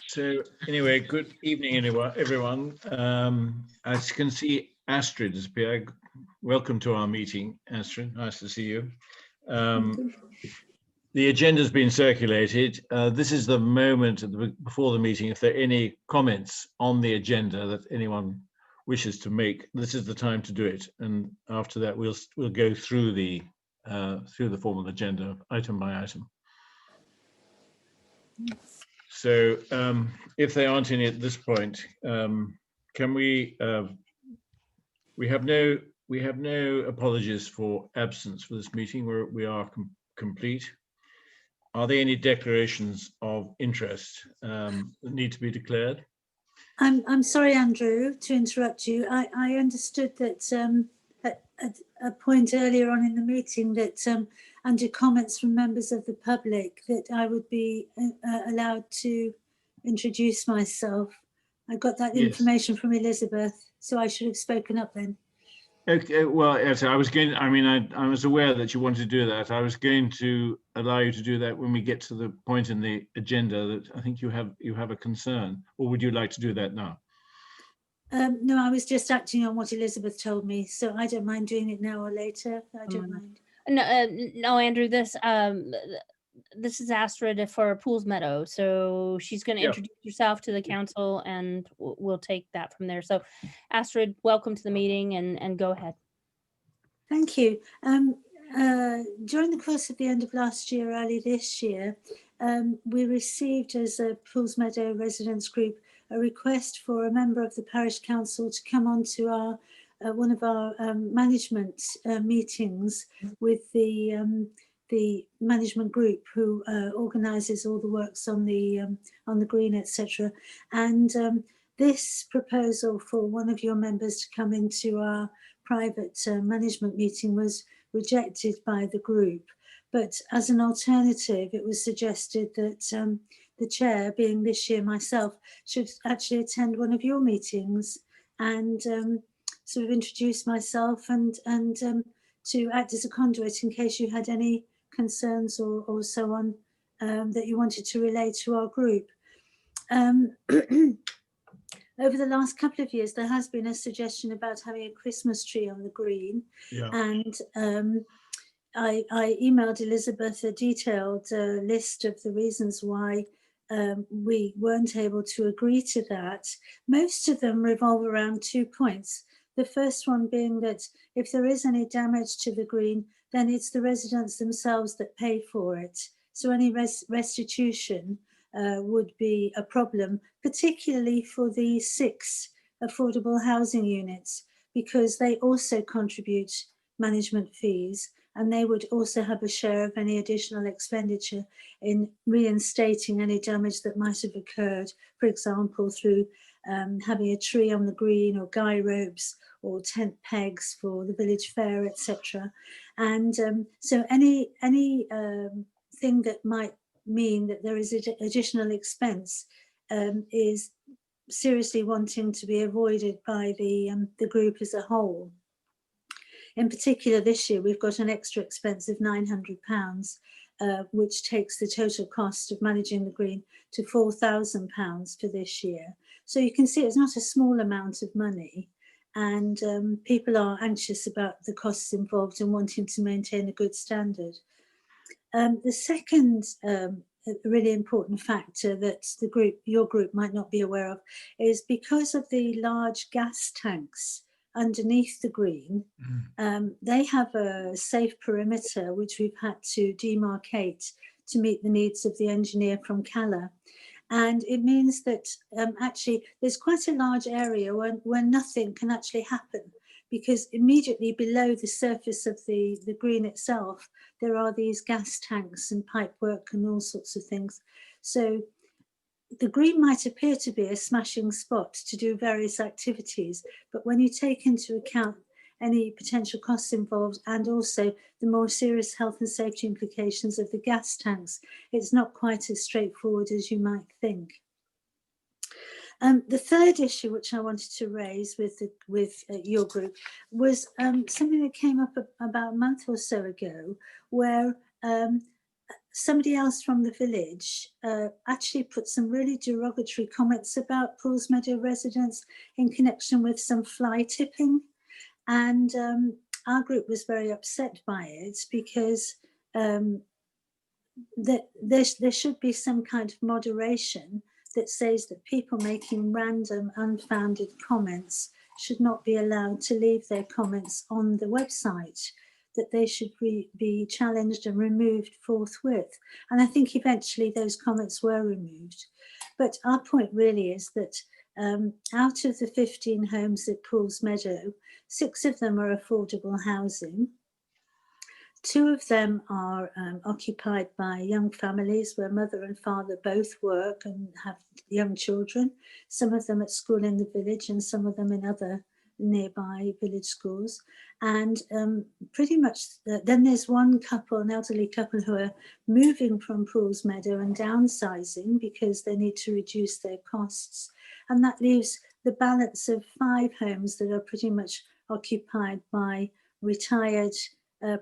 So anyway, good evening, everyone. As you can see, Astrid has appeared. Welcome to our meeting, Astrid. Nice to see you. The agenda has been circulated. This is the moment before the meeting. If there are any comments on the agenda that anyone wishes to make, this is the time to do it. And after that, we'll go through the formal agenda, item by item. So if there aren't any at this point, can we have no apologies for absence for this meeting. We are complete. Are there any declarations of interest that need to be declared? I'm sorry, Andrew, to interrupt you. I understood that at a point earlier on in the meeting that under comments from members of the public that I would be allowed to introduce myself. I got that information from Elizabeth, so I should have spoken up then. Okay, well, yes, I was going. I mean, I was aware that you wanted to do that. I was going to allow you to do that when we get to the point in the agenda that I think you have a concern, or would you like to do that now? No, I was just acting on what Elizabeth told me, so I don't mind doing it now or later. I don't mind. No, Andrew. This is Astrid for Pools Meadow, so she's going to introduce herself to the council, and we'll take that from there. So, Astrid, welcome to the meeting, and go ahead. Thank you. During the course of the end of last year, early this year, we received as a Pools Meadow residents group a request for a member of the parish council to come on to our one of our management meetings with the management group who organises all the works on the green, etc. And this proposal for one of your members to come into our private management meeting was rejected by the group. But as an alternative, it was suggested that the chair, being this year myself, should actually attend one of your meetings and sort of introduce myself and to act as a conduit in case you had any concerns or so on that you wanted to relay to our group. Over the last couple of years, there has been a suggestion about having a Christmas tree on the green. And I emailed Elizabeth a detailed list of the reasons why we weren't able to agree to that. Most of them revolve around 2 points. The first one being that if there is any damage to the green, then it's the residents themselves that pay for it. So any restitution would be a problem, particularly for the 6 affordable housing units, because they also contribute management fees, and they would also have a share of any additional expenditure in reinstating any damage that might have occurred, for example, through having a tree on the green or guy ropes or tent pegs for the village fair, etc. And so any thing that might mean that there is additional expense is seriously wanting to be avoided by the group as a whole. In particular, this year we've got an extra expense of £900, which takes the total cost of managing the green to £4,000 for this year. So you can see it's not a small amount of money, and people are anxious about the costs involved and wanting to maintain a good standard. The second really important factor that your group might not be aware of is because of the large gas tanks underneath the green, they have a safe perimeter which we've had to demarcate to meet the needs of the engineer from Cala. And it means that actually there's quite a large area where nothing can actually happen, because immediately below the surface of the green itself, there are these gas tanks and pipe work and all sorts of things. So the green might appear to be a smashing spot to do various activities, but when you take into account any potential costs involved and also the more serious health and safety implications of the gas tanks, it's not quite as straightforward as you might think. The third issue which I wanted to raise with your group was something that came up about a month or so ago, where somebody else from the village actually put some really derogatory comments about Pools Meadow residents in connection with some fly tipping. And our group was very upset by it because there should be some kind of moderation that says that people making random, unfounded comments should not be allowed to leave their comments on the website, that they should be challenged and removed forthwith. And I think eventually those comments were removed. But our point really is that out of the 15 homes at Pools Meadow, 6 of them are affordable housing. 2 of them are occupied by young families where mother and father both work and have young children, some of them at school in the village and some of them in other nearby village schools. And pretty much then there's one couple, an elderly couple, who are moving from Pools Meadow and downsizing because they need to reduce their costs. And that leaves the balance of 5 homes that are pretty much occupied by retired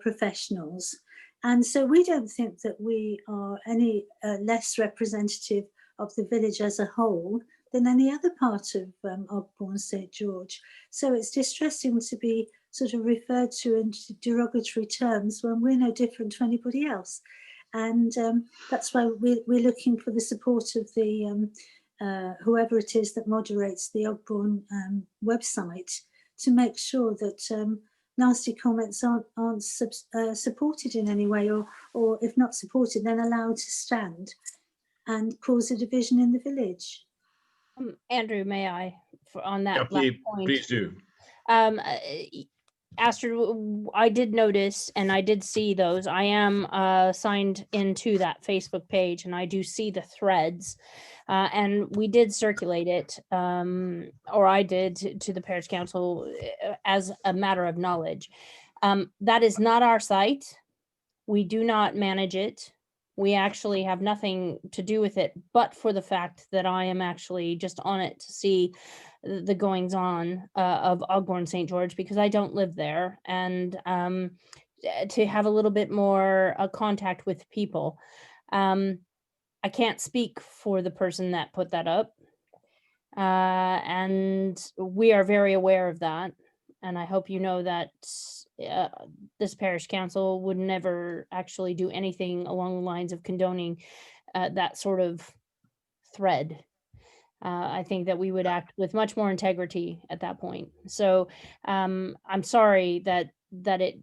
professionals. And so we don't think that we are any less representative of the village as a whole than any other part of Ogbourne St George. So it's distressing to be sort of referred to in derogatory terms when we're no different to anybody else. And that's why we're looking for the support of the whoever it is that moderates the Ogbourne website to make sure that nasty comments aren't supported in any way, or if not supported, then allowed to stand and cause a division in the village. Andrew, may I, on that Yeah, last point? please do. Astrid, I did notice and I did see those. I am signed into that Facebook page and I do see the threads. And we did circulate it, or I did, to the parish council as a matter of knowledge. That is not our site. We do not manage it. We actually have nothing to do with it, but for the fact that I am actually just on it to see the goings on of Ogbourne St George, because I don't live there, and to have a little bit more contact with people. I can't speak for the person that put that up, and we are very aware of that. And I hope you know that this parish council would never actually do anything along the lines of condoning that sort of thread. I think that we would act with much more integrity at that point. So I'm sorry that it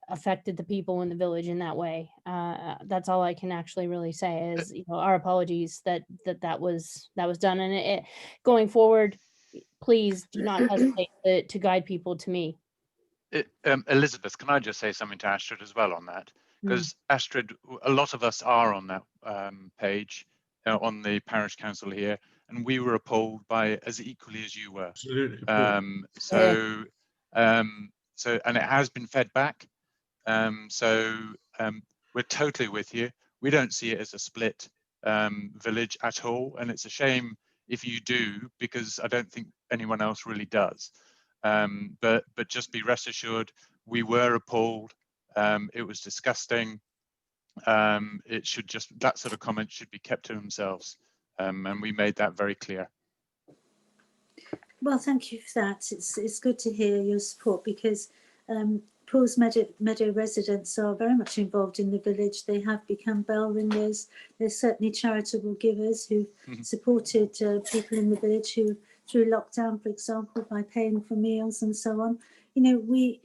affected the people in the village in that way. That's all I can actually really say is, our apologies that was done. And going forward, please do not hesitate to guide people to me. Elizabeth, can I just say something to Astrid as well on that? Because Astrid, a lot of us are on that page on the parish council here, and we were appalled by it as equally as you were. Absolutely. So and it has been fed back. We're totally with you. We don't see it as a split village at all, and it's a shame if you do, because I don't think anyone else really does. But just be rest assured, we were appalled. It was disgusting. It should just, that sort of comment should be kept to themselves, and we made that very clear. Well, thank you for that. It's good to hear your support, because Pools Meadow residents are very much involved in the village. They have become bell ringers. There's certainly charitable givers who've supported people in the village who, through lockdown, for example, by paying for meals and so on. We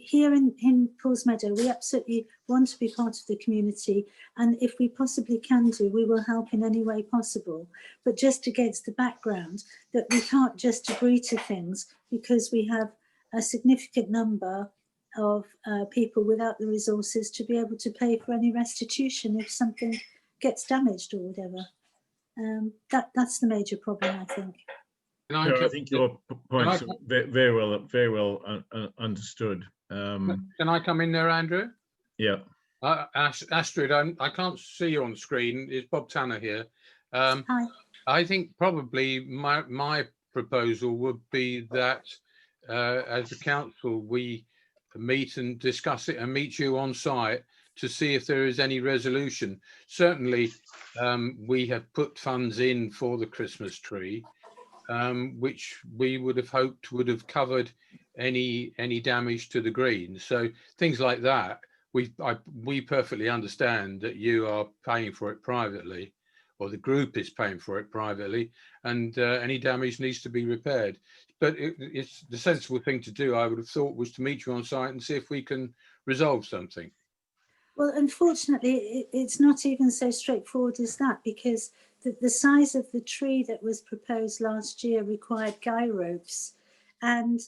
here in Pools Meadow, we absolutely want to be part of the community, and if we possibly can do, we will help in any way possible, but just against the background that we can't just agree to things because we have a significant number of people without the resources to be able to pay for any restitution if something gets damaged or whatever. That's the major problem, I think. I think your points are very well understood. Can I come in there, Andrew? Yeah. Astrid, I can't see you on the screen. It's Bob Tanner here. Hi. I think probably my proposal would be that as a council we meet and discuss it and meet you on site to see if there is any resolution. Certainly, we have put funds in for the Christmas tree, which we would have hoped would have covered any damage to the green. So things like that, we perfectly understand that you are paying for it privately, or the group is paying for it privately, and any damage needs to be repaired. But it's the sensible thing to do, I would have thought, was to meet you on site and see if we can resolve something. Well, unfortunately, it's not even so straightforward as that, because the size of the tree that was proposed last year required guy ropes, and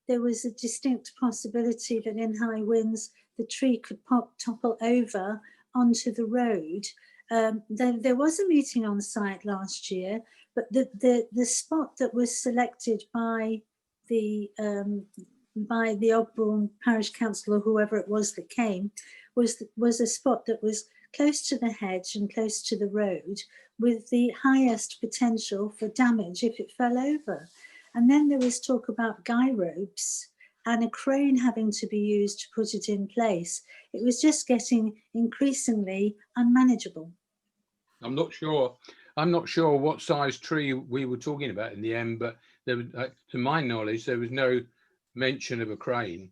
there was a distinct possibility that in high winds the tree could topple over onto the road. There was a meeting on site last year, but the spot that was selected by the Ogbourne Parish Council, or whoever it was that came, was a spot that was close to the hedge and close to the road, with the highest potential for damage if it fell over. And then there was talk about guy ropes and a crane having to be used to put it in place. It was just getting increasingly unmanageable. I'm not sure what size tree we were talking about in the end, but there was, to my knowledge, there was no mention of a crane.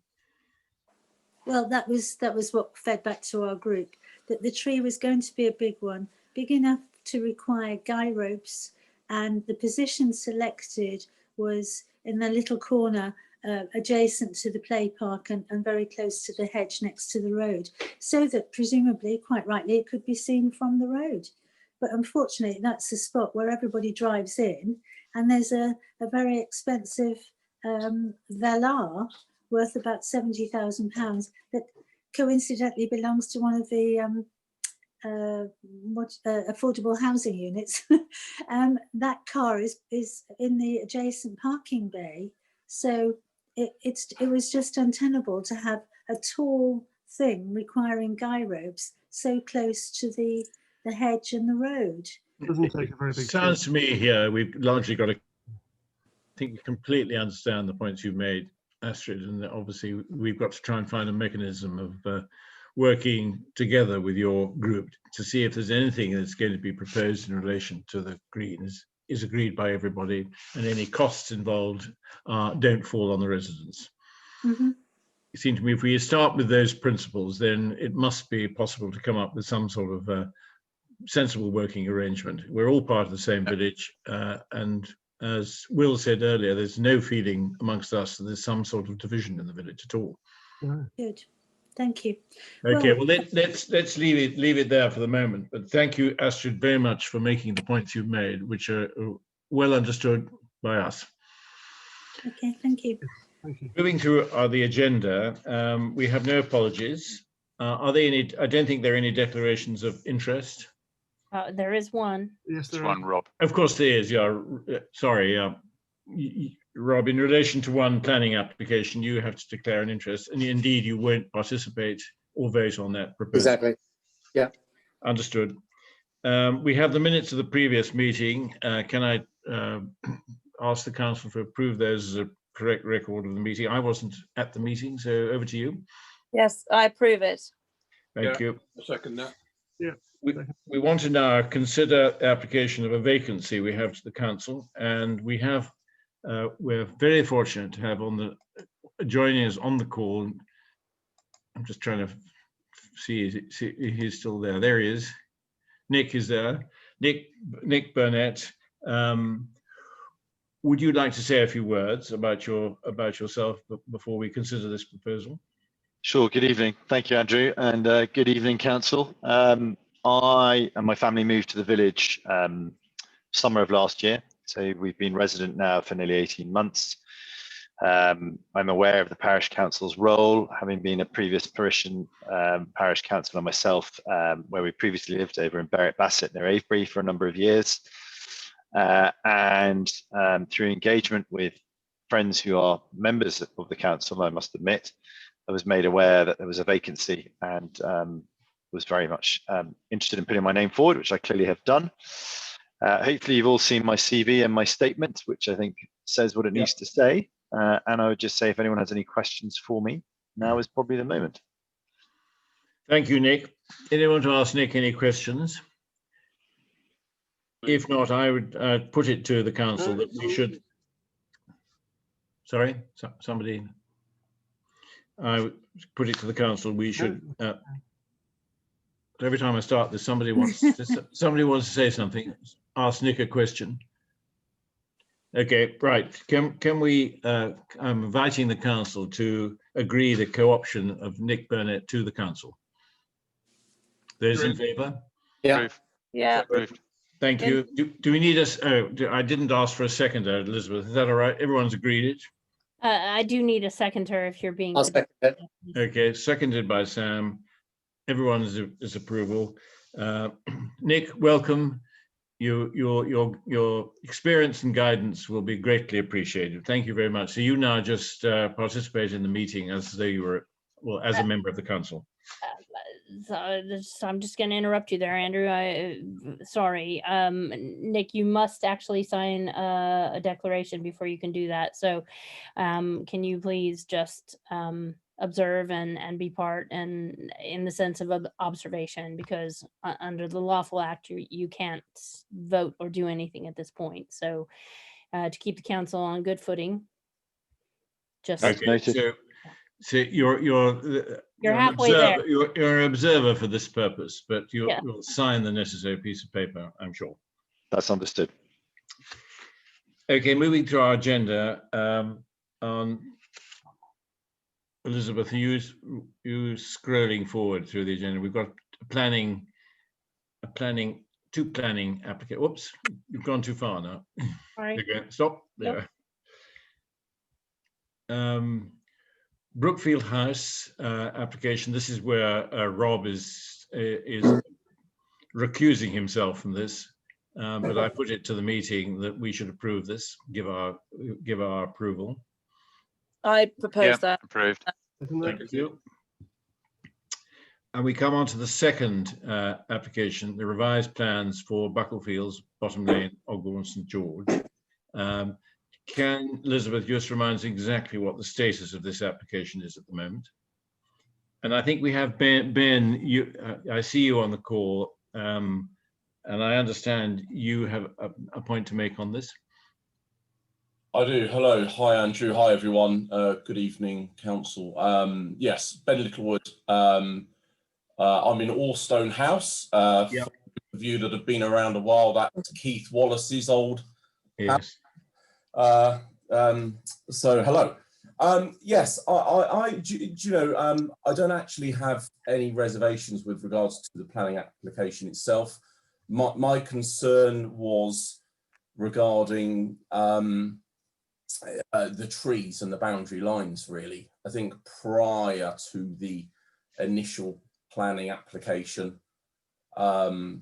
Well, that was what fed back to our group, that the tree was going to be a big one, big enough to require guy ropes, and the position selected was in the little corner adjacent to the play park and very close to the hedge next to the road, so that presumably, quite rightly, it could be seen from the road. But unfortunately, that's the spot where everybody drives in, and there's a very expensive velar worth about £70,000 that coincidentally belongs to one of the affordable housing units. That car is in the adjacent parking bay, so it was just untenable to have a tall thing requiring guy ropes so close to the hedge and the road. It doesn't take a very big Sounds to me here we've largely got to, I think we completely understand the points you've made, Astrid, and obviously we've got to try and find a mechanism of working together with your group to see if there's anything that's going to be proposed in relation to the green is agreed by everybody, and any costs involved don't fall on the residents. Mm-hmm. It seems to me if we start with those principles, then it must be possible to come up with some sort of sensible working arrangement. We're all part of the same village, and as Will said earlier, there's no feeling amongst us that there's some sort of division in the village at all. Good, thank you. Okay, well let's leave it there for the moment. But thank you, Astrid, very much for making the points you've made, which are well understood by us. Okay, thank you. Thank you. Moving through the agenda, we have no apologies. Are there any? I don't think there are any declarations of interest. There is one. Yes, there There's one, are. Rob. Of course there is, yeah. Sorry, Rob, in relation to one planning application, you have to declare an interest, and indeed you won't participate or vote on that proposal. Exactly. Yeah. Understood. We have the minutes of the previous meeting. Can I ask the council to approve those as a correct record of the meeting? I wasn't at the meeting, so over to you. Yes, I approve it. Thank Yeah. you. I'll second that. We want to now consider the application of a vacancy we have to the council, and we're very fortunate to have joining us on the call. I'm just trying to see if he's still there. There he is. Nick is there. Nick Burnett. Would you like to say a few words about yourself before we consider this proposal? Sure. Good evening. Thank you, Andrew, and good evening, council. I and my family moved to the village summer of last year, so we've been resident now for nearly 18 months. I'm aware of the parish council's role, having been a previous Parisian parish councillor myself, where we previously lived over in Berwick Bassett near Avebury for a number of years, and through engagement with friends who are members of the council, I must admit, I was made aware that there was a vacancy, and was very much interested in putting my name forward, which I clearly have done. Hopefully you've all seen my CV and my statement, which I think says what it needs to say. And I would just say, if anyone has any questions for me, now is probably the moment. Thank you, Nick. Anyone to ask Nick any questions? If not, I would put it to the council that we should. Sorry, somebody. I would put it to the council. We should. Every time I start this, somebody wants to say something. Ask Nick a question. Okay, right. Can we? I'm inviting the council to agree the co-option of Nick Burnett to the council. Those in favour? Yeah. Yeah. Approved. Thank you. Do we need us? I didn't ask for a seconder, Elizabeth. Is that all right? Everyone's agreed it? I do need a seconder if you're being. I'll second it. Okay, seconded by Sam. Everyone is approval. Nick, welcome. Your experience and guidance will be greatly appreciated. Thank you very much. So you now just participate in the meeting as though you were, well, as a member of the council. So I'm just going to interrupt you there, Andrew. Sorry, Nick, you must actually sign a declaration before you can do that. So can you please just observe and be part, and in the sense of observation, because under the lawful act you can't vote or do anything at this point. So to keep the council on good footing, just Okay, so you're halfway there. You're an observer for this purpose, but you'll sign the necessary piece of paper, I'm sure. That's understood. Okay, moving to our agenda. Elizabeth, you scrolling forward through the agenda. We've got two planning applications. Whoops, you've gone too far now. Sorry. Okay, stop there. Brookfield House application. This is where Rob is recusing himself from this, but I put it to the meeting that we should approve this, give our approval. I propose that. Approved. Thank you. And we come on to the second application, the revised plans for Bucklefields, Bottom Lane, Ogbourne, St George. Can Elizabeth just remind us exactly what the status of this application is at the moment? And I think we have Ben, I see you on the call, and I understand you have a point to make on this. I do. Hello. Hi, Andrew. Hi, everyone. Good evening, council. Yes, Ben Littlewood. I'm in Allstone House. For those of you that have been around a while, that's Keith Wallace's old house. So hello. Yes, I don't actually have any reservations with regards to the planning application itself. My concern was regarding the trees and the boundary lines, really. I think prior to the initial planning application, the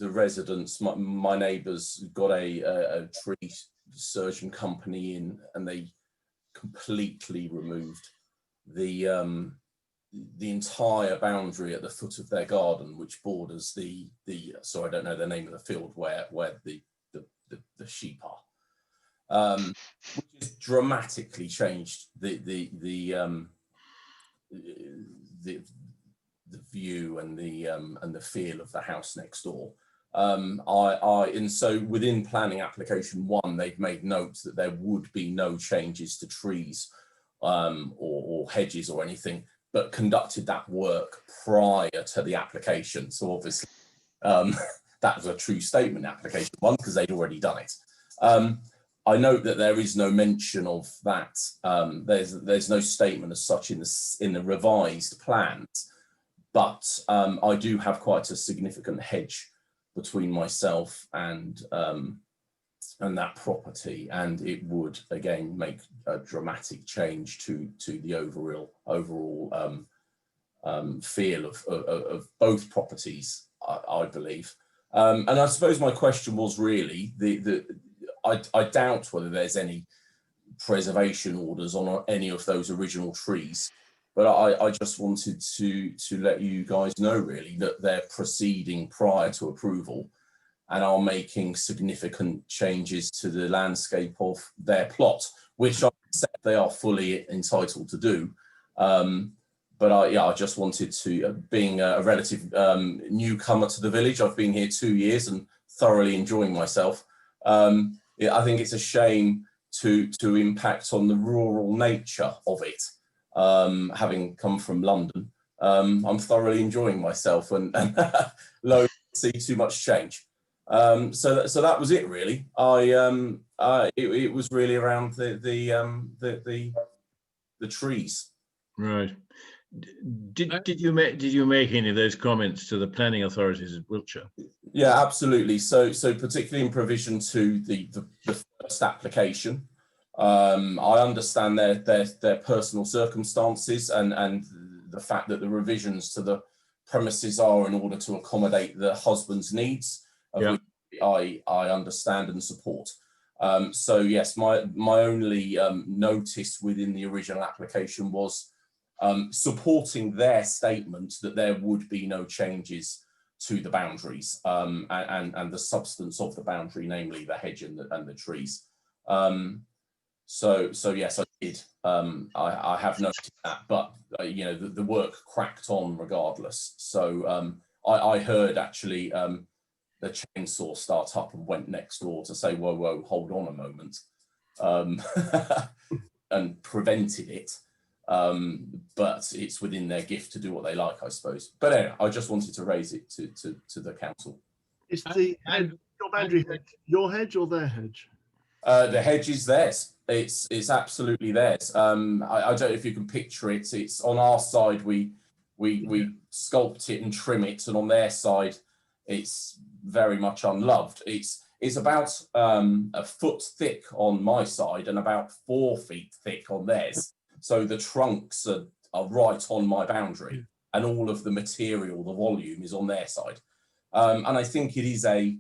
residents, my neighbours, got a tree surgeon company in, and they completely removed the entire boundary at the foot of their garden, which borders the sorry, I don't know the name of the field where the sheep are, which has dramatically changed the view and the feel of the house next door. And so within planning application 1, they've made notes that there would be no changes to trees or hedges or anything, but conducted that work prior to the application. So obviously that was a true statement in application 1 because they'd already done it. I note that there is no mention of that. There's no statement as such in the revised plans, but I do have quite a significant hedge between myself and that property, and it would again make a dramatic change to the overall feel of both properties, I believe. And I suppose my question was really I doubt whether there's any preservation orders on any of those original trees, but I just wanted to let you guys know really that they're proceeding prior to approval and are making significant changes to the landscape of their plot, which I accept they are fully entitled to do. yeah, I just wanted to, being a relative newcomer to the village, I've been here 2 years and thoroughly enjoying myself. Yeah, I think it's a shame to impact on the rural nature of it. Having come from London, I'm thoroughly enjoying myself and loath to see too much change. So that was it really. It was really around the trees. Right. Did you make any of those comments to the planning authorities of Wiltshire? Yeah, absolutely. So particularly in provision to the first application, I understand their personal circumstances and the fact that the revisions to the premises are in order to accommodate the husband's needs, of which I understand and support. So yes, my only notice within the original application was supporting their statement that there would be no changes to the boundaries and the substance of the boundary, namely the hedge and the trees. So yes, I did. I have noticed that, but you know, the work cracked on regardless. So I heard actually the chainsaw start up and went next door to say, whoa, hold on a moment, and prevented it. But it's within their gift to do what they like, I suppose. But anyway, I just wanted to raise it to the council. Is the your boundary hedge your hedge or their hedge? The hedge is theirs. It's absolutely theirs. I don't know if you can picture it. It's on our side, we sculpt it and trim it, and on their side, it's very much unloved. It's about a foot thick on my side and about 4 feet thick on theirs. So the trunks are right on my boundary, and all of the material, the volume, is on their side. And I think it is I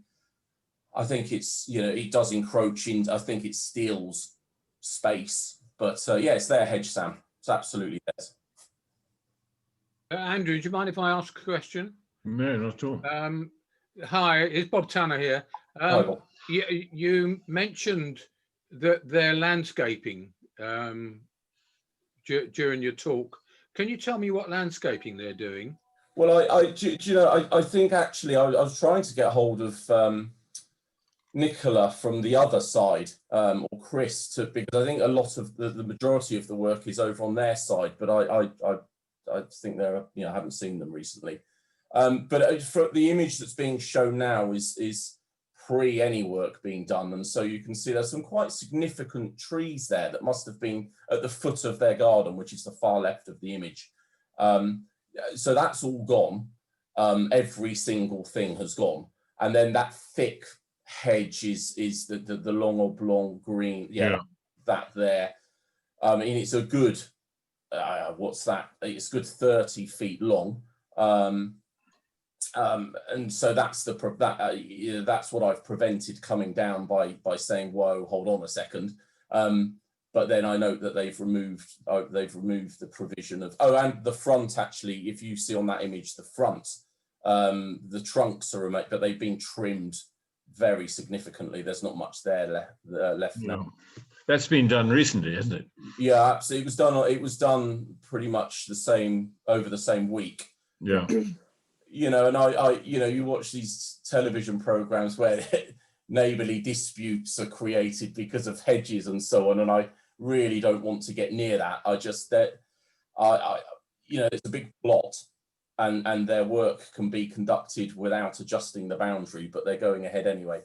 think it's, you know, it does encroach in, I think it steals space, but yeah, it's their hedge, Sam. It's absolutely theirs. Andrew, do you mind if I ask a question? No, not at all. Hi, it's Bob Tanner here. Hi, Bob. You mentioned that their landscaping during your talk. Can you tell me what landscaping they're doing? Well, I think actually I was trying to get hold of Nicola from the other side, or Chris, because I think a lot of the majority of the work is over on their side, but I think they're, you know, I haven't seen them recently. But for the image that's being shown now is pre any work being done, and so you can see there's some quite significant trees there that must have been at the foot of their garden, which is the far left of the image. So that's all gone. Every single thing has gone, and then that thick hedge is the long oblong green, that there. I mean, it's a good what's that? It's a good 30 feet long. And so that's that's what I've prevented coming down by saying, whoa, hold on a second. But then I note that they've removed the provision of, and the front, actually, if you see on that image, the front, the trunks are removed, but they've been trimmed very significantly. There's not much there left now. That's been done recently, hasn't it? Yeah, absolutely. It was done pretty much over the same week. Yeah. You know, and you know, you watch these television programs where neighbourly disputes are created because of hedges and so on, and I really don't want to get near that. You know, it's a big plot, and their work can be conducted without adjusting the boundary, but they're going ahead anyway.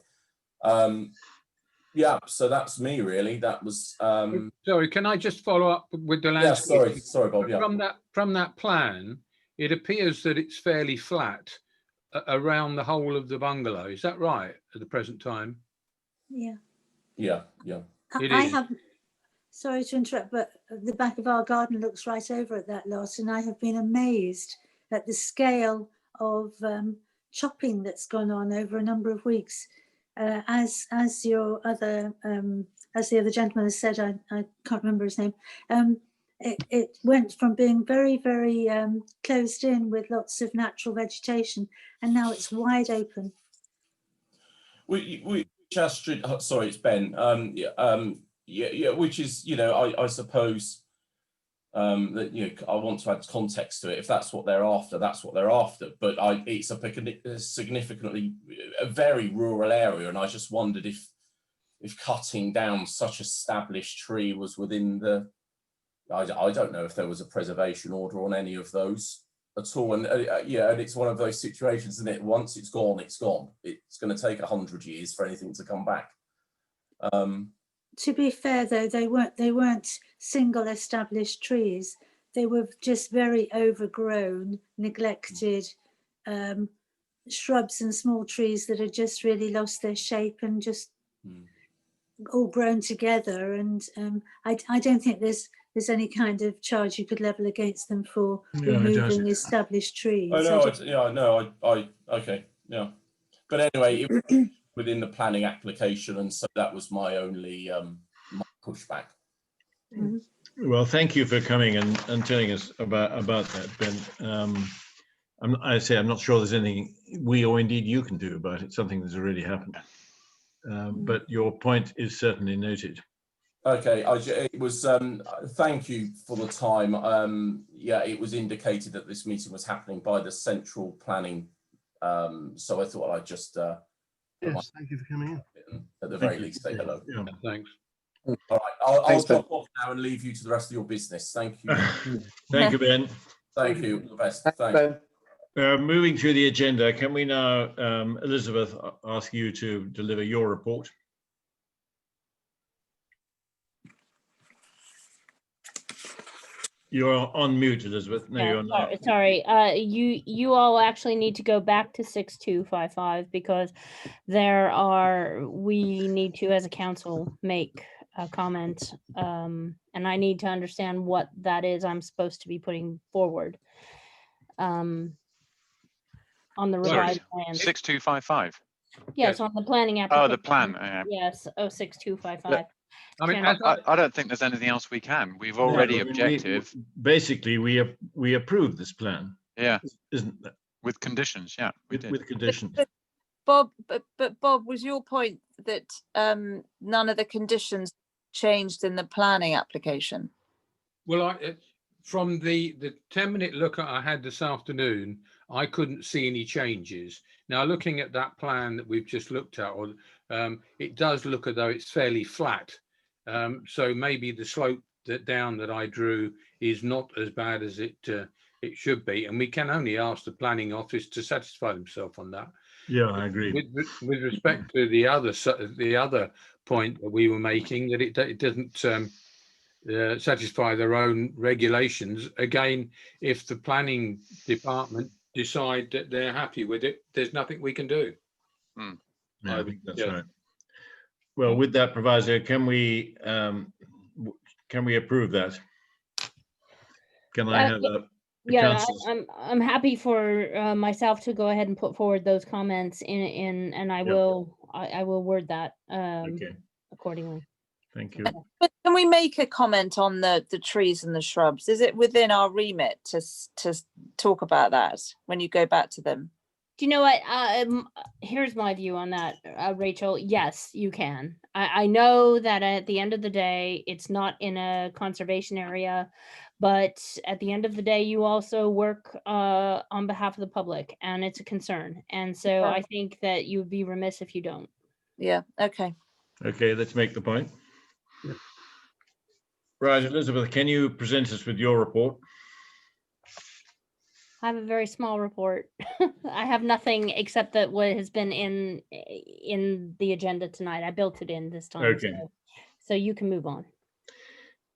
Yeah, so that's me really. That was. Sorry, can I just follow up with the landscape? Yeah, sorry, Bob. Yeah. From that plan, it appears that it's fairly flat around the whole of the bungalow. Is that right at the present time? Yeah. Yeah. I have, sorry to interrupt, but the back of our garden looks right over at that lot, and I have been amazed at the scale of chopping that's gone on over a number of weeks. As the other gentleman has said, I can't remember his name. It went from being very, very closed in with lots of natural vegetation, and now it's wide open. Sorry, it's Ben. Which is, you know, I suppose That, you know, I want to add context to it. If that's what they're after, that's what they're after. But it's a significantly a very rural area, and I just wondered if cutting down such established tree was within the. I don't know if there was a preservation order on any of those at all. And yeah, and it's one of those situations, isn't it? Once it's gone, it's gone. It's going to take 100 years for anything to come back. To be fair, though, they weren't single established trees. They were just very overgrown, neglected shrubs and small trees that had just really lost their shape and just all grown together. And I don't think there's any kind of charge you could level against them for removing established trees. Okay, yeah. But anyway, it was within the planning application, and so that was my only my pushback. Well, thank you for coming and telling us about that, Ben. I'm not sure there's anything we or indeed you can do about it, something that's already happened. But your point is certainly noted. Okay, it was, thank you for the time. Yeah, it was indicated that this meeting was happening by the central planning. So I thought I'd just... yes, thank you for coming in. At the very least, say hello. Yeah. Thanks. All right, I'll drop off now and leave you to the rest of your business. Thank you. Thank you, Ben. Thank you. All the best. Thanks. Moving through the agenda, can we now, Elizabeth, ask you to deliver your report? You're on mute, Elizabeth. No, Yeah, you're not. sorry. You all actually need to go back to 6255 because we need to, as a council, make a comment, and I need to understand what that is I'm supposed to be putting forward on the revised plan. 6255. Yes, on the planning application. Oh, the plan. Yeah. Yes, 06255. I mean, I don't think there's anything else we can. We've already objected. Basically, we approved this plan. Yeah. Isn't that? With conditions, yeah. With conditions. Bob, but Bob, was your point that none of the conditions changed in the planning application? well, from the 10-minute look I had this afternoon, I couldn't see any changes. Now, looking at that plan that we've just looked at, it does look as though it's fairly flat. So maybe the slope down that I drew is not as bad as it should be, and we can only ask the planning office to satisfy themselves on that. Yeah, I agree. With respect to the other point that we were making, that it doesn't satisfy their own regulations. Again, if the planning department decide that they're happy with it, there's nothing we can do. Yeah, I think that's right. Well, with that proviso, can we approve that? Can I have a yeah, I'm happy for myself to go ahead and put forward those comments and I will word that accordingly. Thank you. But can we make a comment on the trees and the shrubs? Is it within our remit to talk about that when you go back to them? Do you know what? Here's my view on that, Rachel. Yes, you can. I know that at the end of the day, it's not in a conservation area, but at the end of the day, you also work on behalf of the public, and it's a concern. And so I think that you would be remiss if you don't. Yeah. Okay. Okay, let's make the point. Yeah. Right, Elizabeth, can you present us with your report? I have a very small report. I have nothing except that what has been in the agenda tonight. I built it in this time. Okay. So you can move on.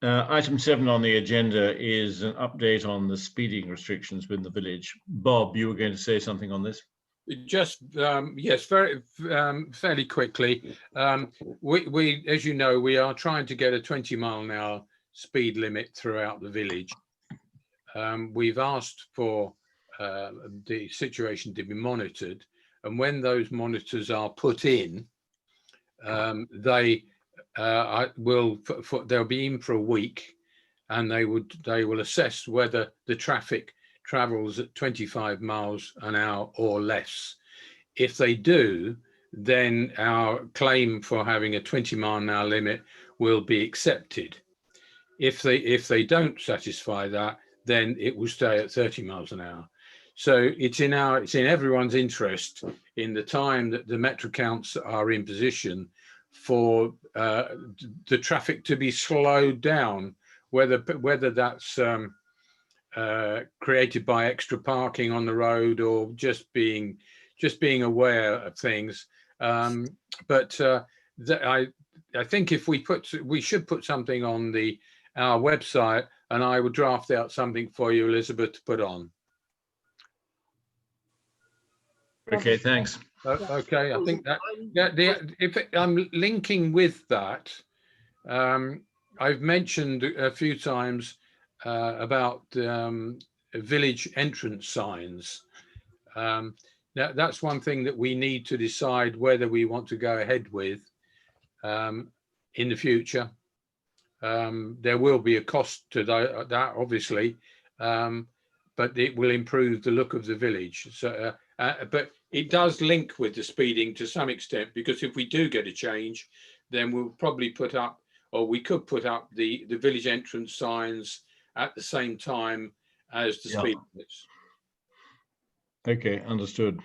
Item 7 on the agenda is an update on the speeding restrictions within the village. Bob, you were going to say something on this? Just yes, very fairly quickly. We, as you know, we are trying to get a 20-mile-an-hour speed limit throughout the village. We've asked for the situation to be monitored, and when those monitors are put in, they'll be in for a week, and they will assess whether the traffic travels at 25 miles an hour or less. If they do, then our claim for having a 20-mile-an-hour limit will be accepted. If they don't satisfy that, then it will stay at 30 miles an hour. So it's in everyone's interest in the time that the metro counts are in position for the traffic to be slowed down, whether that's created by extra parking on the road or just being aware of things. But I think if we should put something on our website, and I would draft out something for you, Elizabeth, to put on. Okay, thanks. Okay, I think that if I'm linking with that, I've mentioned a few times about village entrance signs. That's one thing that we need to decide whether we want to go ahead with in the future. There will be a cost to that, obviously, but it will improve the look of the village. So, but it does link with the speeding to some extent, because if we do get a change, then we'll probably put up, or we could put up the village entrance signs at the same time as the speed limits. Okay, understood.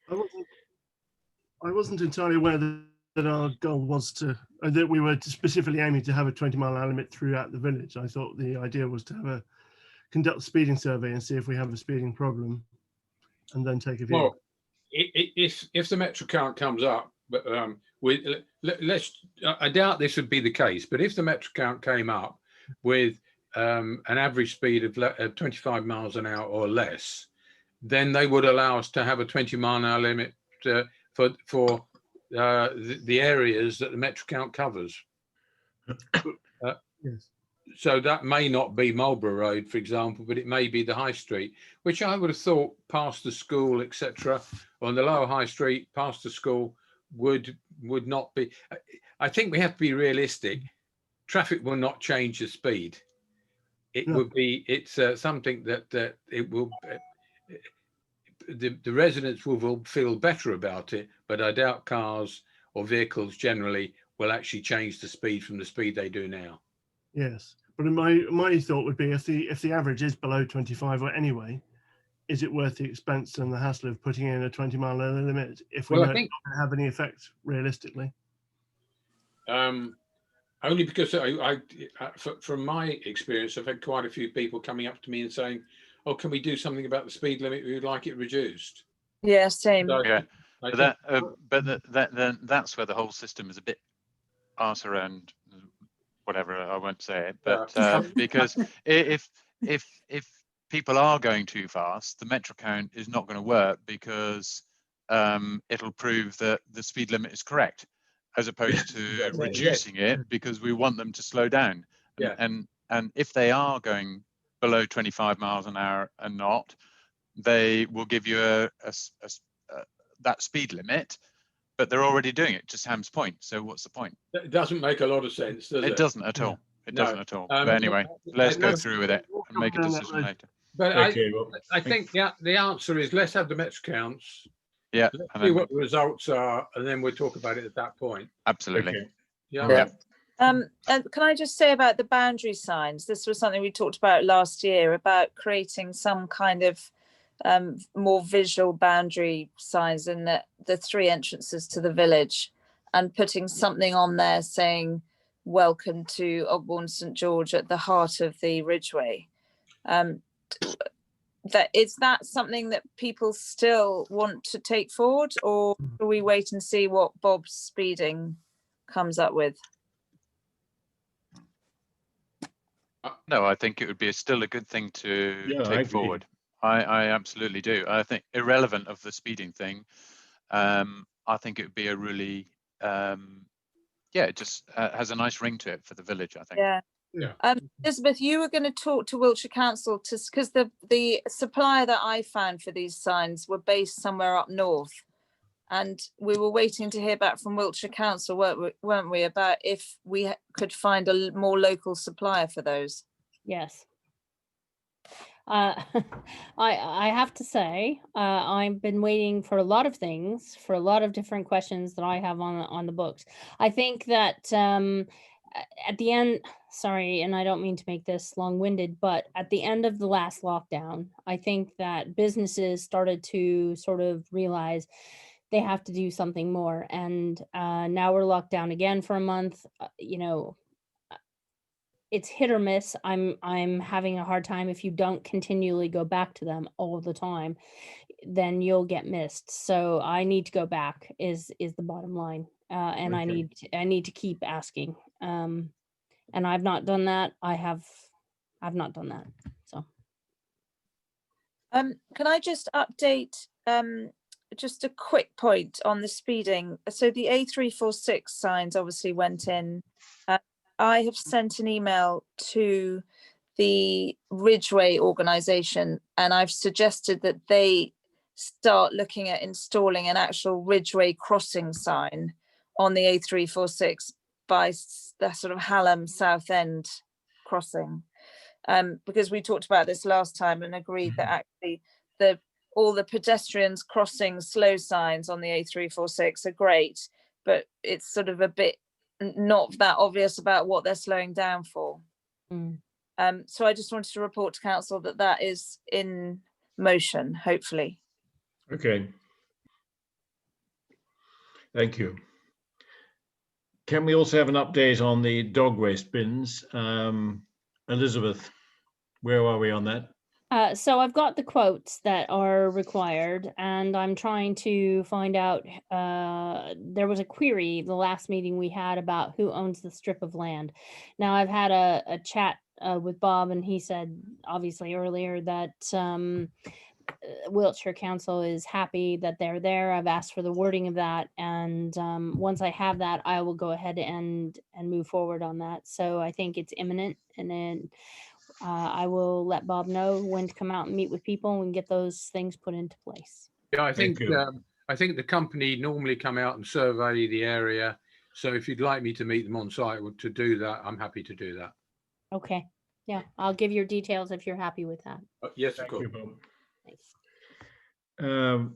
I wasn't entirely aware that our goal was that we were specifically aiming to have a 20-mile limit throughout the village. I thought the idea was to conduct a speeding survey and see if we have a speeding problem, and then take a view. Well, if the metro count comes up, but I doubt this would be the case, but if the metro count came up with an average speed of 25 miles an hour or less, then they would allow us to have a 20-mile-an-hour limit for the areas that the metro count covers. Yes. So that may not be Marlborough Road, for example, but it may be the High Street, which I would have thought past the school, etc., on the lower High Street, past the school, would not be. I think we have to be realistic. Traffic will not change the speed. It would be. It's something that it will. The residents will feel better about it, but I doubt cars or vehicles generally will actually change the speed from the speed they do now. Yes, but my thought would be, if the average is below 25 or anyway, is it worth the expense and the hassle of putting in a 20-mile limit if we don't have any effect realistically? Only because from my experience, I've had quite a few people coming up to me and saying, "Oh, can we do something about the speed limit? We would like it reduced." Yeah, same. So, Yeah, then that's where the whole system is a bit arse around. Whatever, I won't say it, but because if people are going too fast, the metro count is not going to work, because it'll prove that the speed limit is correct, as opposed to reducing it because we want them to slow down. And if they are going below 25 miles an hour and not, they will give you that speed limit. But they're already doing it to Sam's point. So what's the point? It doesn't make a lot of sense, does it? It doesn't at all. It doesn't at all. But anyway, let's go through with it and make a decision later. But Okay, I think the answer is, let's have the metro counts. Yeah. Let's see what the results are, and then we'll talk about it at that point. Absolutely. Okay. Yeah. And can I just say about the boundary signs? This was something we talked about last year, about creating some kind of more visual boundary signs in the three entrances to the village, and putting something on there saying "Welcome to Ogbourne St George" at the heart of the Ridgeway. Is that something that people still want to take forward, or do we wait and see what Bob's speeding comes up with? No, I think it would be still a good thing to take forward. I absolutely do. I think, irrelevant of the speeding thing, I think it would be a really, it just has a nice ring to it for the village, I think. Yeah. Elizabeth, you were going to talk to Wiltshire Council because the supplier that I found for these signs were based somewhere up north, and we were waiting to hear back from Wiltshire Council, weren't we, about if we could find a more local supplier for those? Yes. I have to say, I've been waiting for a lot of things, for a lot of different questions that I have on the books. I think that at the end, sorry, and I don't mean to make this long-winded, but at the end of the last lockdown, I think that businesses started to sort of realize they have to do something more. And now we're locked down again for a month. You know, it's hit or miss. I'm having a hard time. If you don't continually go back to them all the time, then you'll get missed. So I need to go back is the bottom line. And Okay. I need to keep asking. And I've not done that. I've not done that. So Can I just update just a quick point on the speeding? So the A346 signs obviously went in. I have sent an email to the Ridgeway organisation, and I've suggested that they start looking at installing an actual Ridgeway crossing sign on the A346 by the sort of Hallam South End crossing. Because we talked about this last time and agreed that actually all the pedestrians crossing slow signs on the A346 are great, but it's sort of a bit not that obvious about what they're slowing down for. So I just wanted to report to council that that is in motion, hopefully. Okay. Thank you. Can we also have an update on the dog waste bins? Elizabeth, where are we on that? So I've got the quotes that are required, and I'm trying to find out, there was a query the last meeting we had about who owns the strip of land. Now, I've had a chat with Bob, and he said, obviously earlier, that Wiltshire Council is happy that they're there. I've asked for the wording of that, and once I have that, I will go ahead and move forward on that. So I think it's imminent, and then I will let Bob know when to come out and meet with people and we can get those things put into place. Yeah, I Thank think you. I think the company normally come out and survey the area. So if you'd like me to meet them on site to do that, I'm happy to do that. Okay. Yeah, I'll give your details if you're happy with that. Yes, of Thank course. you, Bob. Thanks.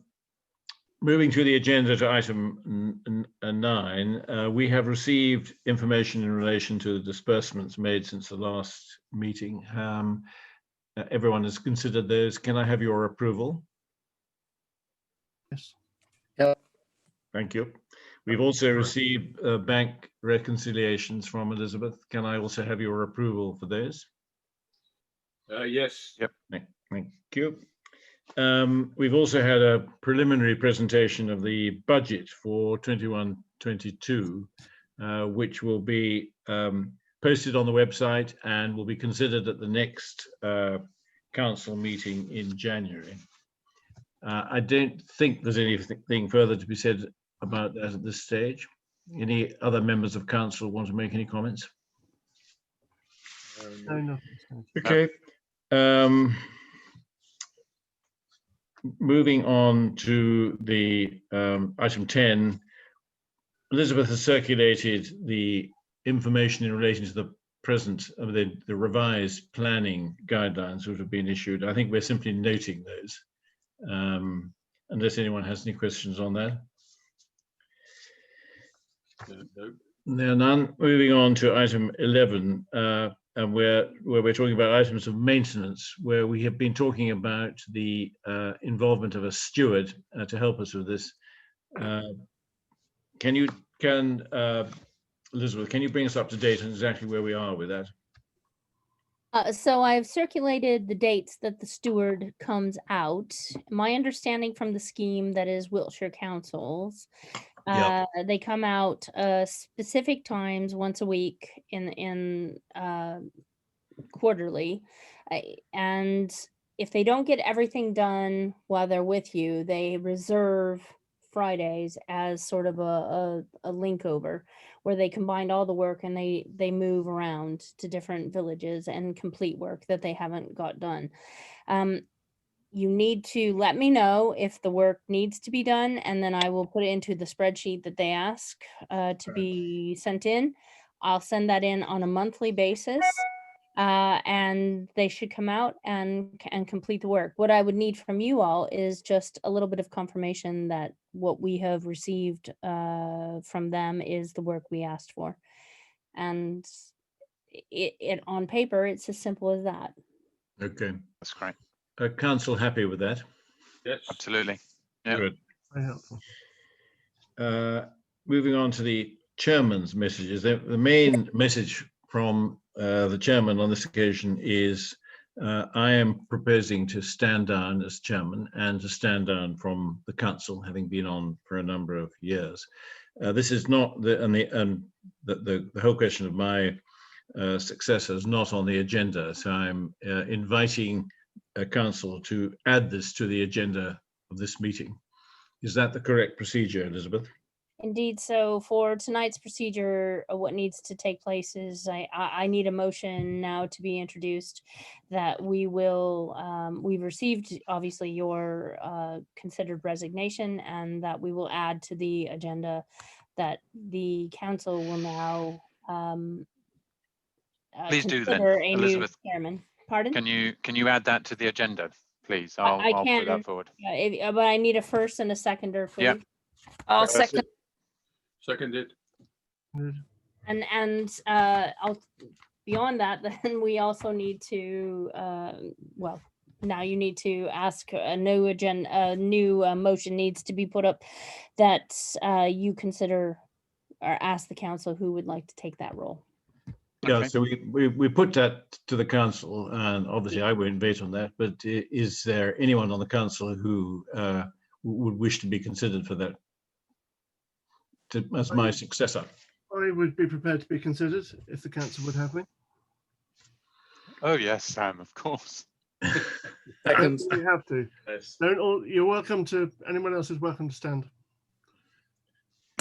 Moving to the agenda to item 9, we have received information in relation to the disbursements made since the last meeting. Everyone has considered those. Can I have your approval? Yes. Thank you. We've also received bank reconciliations from Elizabeth. Can I also have your approval for those? Yes. Yep. Thank you. We've also had a preliminary presentation of the budget for 21-22, which will be posted on the website and will be considered at the next council meeting in January. I don't think there's anything further to be said about that at this stage. Any other members of council want to make any comments? No. Okay. Moving on to the item 10, Elizabeth has circulated the information in relation to the present of the revised planning guidelines which have been issued. I think we're simply noting those, unless anyone has any questions on that. No. There are none. Moving on to item 11, and where we're talking about items of maintenance, where we have been talking about the involvement of a steward to help us with this. Elizabeth, can you bring us up to date on exactly where we are with that? So I've circulated the dates that the steward comes out. My understanding from the scheme that is Wiltshire Council's, they come out specific times once a week in quarterly, and if they don't get everything done while they're with you, they reserve Fridays as sort of a link over where they combine all the work and they move around to different villages and complete work that they haven't got done. You need to let me know if the work needs to be done, and then I will put it into the spreadsheet that they ask to be sent in. I'll send that in on a monthly basis, and they should come out and complete the work. What I would need from you all is just a little bit of confirmation that what we have received from them is the work we asked for. And it on paper, it's as simple as that. Okay. That's great. Council happy with that? Yes. Absolutely. Yeah. Good. Very helpful. Moving on to the chairman's messages. The main message from the chairman on this occasion is I am proposing to stand down as chairman and to stand down from the council, having been on for a number of years. This is not the whole question of my successor is not on the agenda. So I'm inviting council to add this to the agenda of this meeting. Is that the correct procedure, Elizabeth? Indeed. So for tonight's procedure, what needs to take place is I need a motion now to be introduced that we will, we've received obviously your considered resignation, and that we will add to the agenda that the council will now Please do then, consider a Elizabeth. new chairman. Pardon? Can you add that to the agenda, please? I I'll can, put that forward. but I need a first and a seconder, please. Yeah. I'll second. Seconded. And I'll beyond that, then we also need to well, now you need to ask a new agenda, a new motion needs to be put up that you consider or ask the council who would like to take that role. Yeah, Okay. so we put that to the council, and obviously I won't vote on that, but is there anyone on the council who would wish to be considered for that as my successor? I would be prepared to be considered if the council would have me. Oh yes, Sam, of course. Second. You have to. Yes. Don't all. You're welcome to. Anyone else is welcome to stand.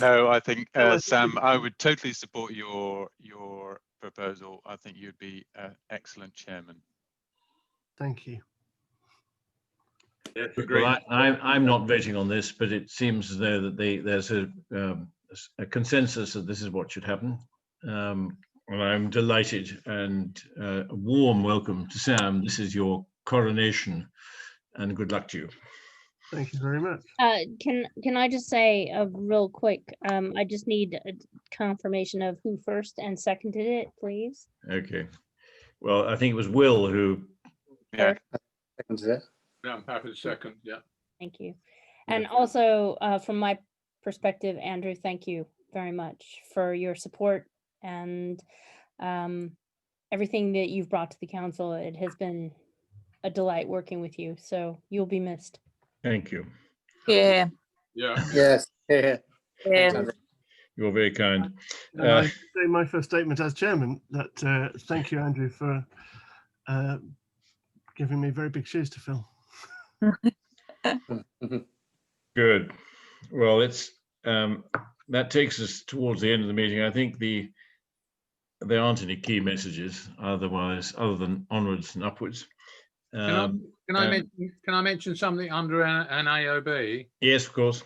No, I think No, I think Sam, we- I would totally support your proposal. I think you'd be an excellent chairman. Thank you. Yes, agreed. Well, I'm not voting on this, but it seems as though that there's a consensus that this is what should happen. And I'm delighted, and a warm welcome to Sam. This is your coronation, and good luck to you. Thank you very much. Can I just say real quick, I just need a confirmation of who first and seconded it, please. Okay. Well, I think it was Will who. Yeah. Yeah, I'm happy to second. Yeah. Thank you. And also from my perspective, Andrew, thank you very much for your support and everything that you've brought to the council. It has been a delight working with you, so you'll be missed. Thank you. Yeah. Yeah. Yes. Yeah. Yeah. You're very kind. And I say my first statement as chairman that thank you, Andrew, for giving me very big shoes to fill. Good. Well, it's that takes us towards the end of the meeting. I think there aren't any key messages other than onwards and upwards. Can I mention something under an AOB? Yes, of course.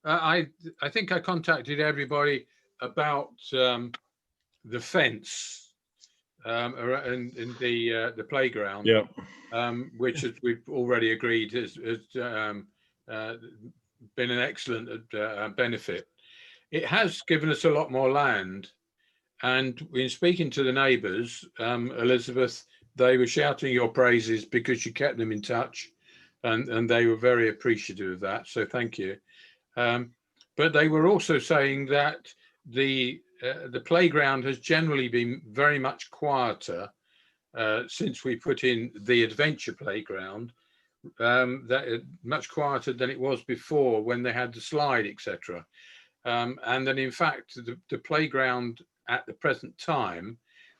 I think I contacted everybody about the fence in the playground. Yeah. Which we've already agreed has been an excellent benefit. It has given us a lot more land, and in speaking to the neighbours, Elizabeth, they were shouting your praises because you kept them in touch, and they were very appreciative of that. So thank you. But they were also saying that the playground has generally been very much quieter since we put in the adventure playground, much quieter than it was before when they had the slide, etc. And then in fact, the playground at the present time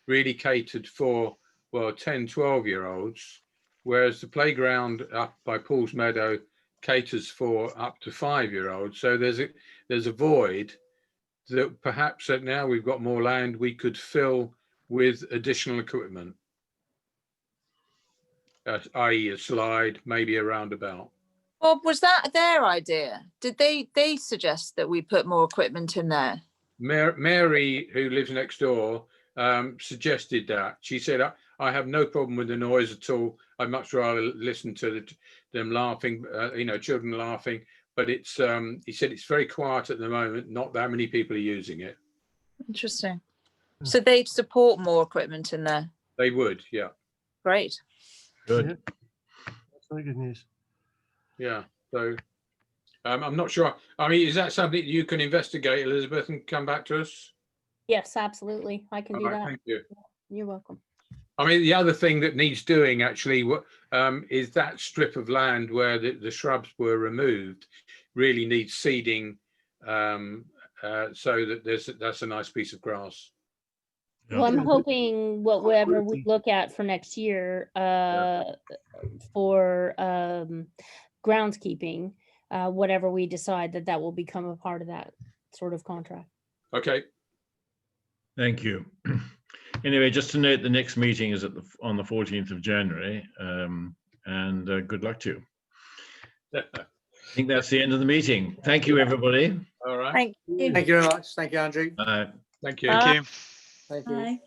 really catered for, well, 10, 12-year-olds, whereas the playground up by Paul's Meadow caters for up to 5-year-olds. So there's a void that perhaps that now we've got more land, we could fill with additional equipment. I.e. a slide, maybe a roundabout. Bob, was that their idea? Did they suggest that we put more equipment in there? Mary, who lives next door, suggested that. She said, I have no problem with the noise at all. I'd much rather listen to them laughing, children laughing. But it's, he said it's very quiet at the moment. Not that many people are using it. Interesting. So they'd support more equipment in there. They would, yeah. Great. Good. Yeah. That's very good news. Yeah. So I'm not sure. I mean, is that something you can investigate, Elizabeth, and come back to us? Yes, absolutely. I can All do right, that. thank you. You're welcome. I mean, the other thing that needs doing actually is that strip of land where the shrubs were removed really needs seeding, so that that's a nice piece of grass. Well, I'm Yeah. hoping whatever we look at for next year for groundskeeping, whatever we decide that will become a part of that sort of contract. Okay. Thank you. Anyway, just to note, the next meeting is on the 14th of January, and good luck to you. I think that's the end of the meeting. Thank you, everybody. All right. Thank you. Thank you very much. Thank you, Andrew. Bye. Thank you. Thank you. Thank you. Bye.